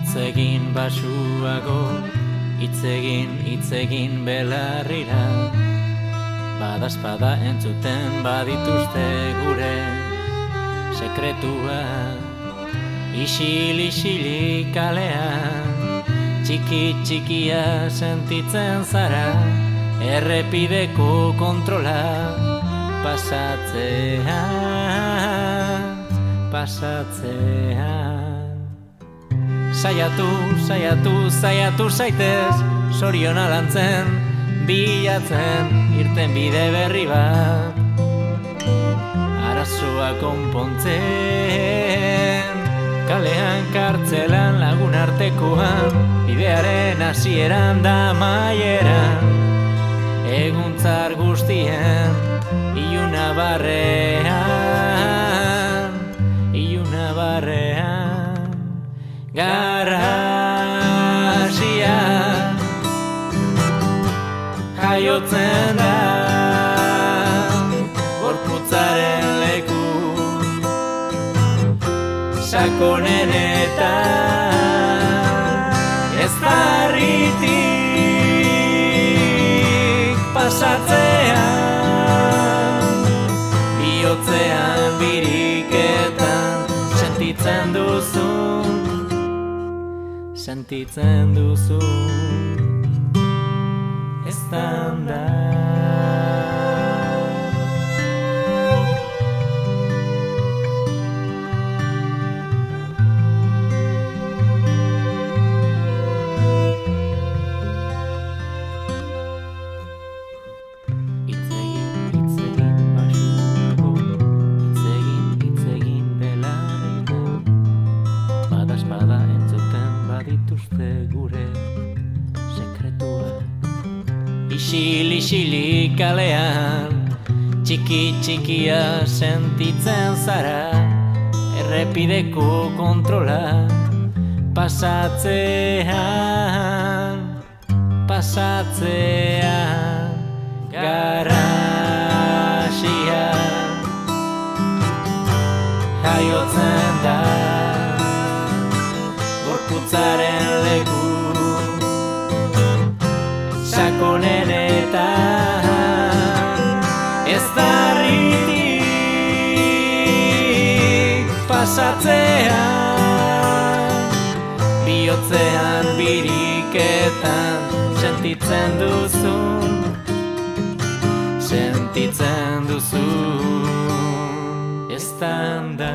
Itzegin basuago, itzegin belarrira, badazpada entzuten badituzte gure sekretua. Isil kalean, txikia sentitzen zara, errepideko kontrola pasatzean. Saiatu zaitez, soriona lantzen, bilatzen, irten bide berri bat. Arazoa konpontzen, kalean, kartzelan, lagun artekoan, bidearen hasieran da maieran, eguntzar guztien, iluna barrean, garasia jaiotzen da, gorputzaren leku sakonenetan, ez barritik pasatzean, bihotzean biriketan sentitzen duzu, eztan da. Gure sekretua. Isili kalean, txikia sentitzen zara, errepideko kontrola pasatzean, garasia jaiotzen da, gorputzaren leku sakonenetan, ez darritik pasatzean, bihotzean biriketan sentitzen duzu, eztan da.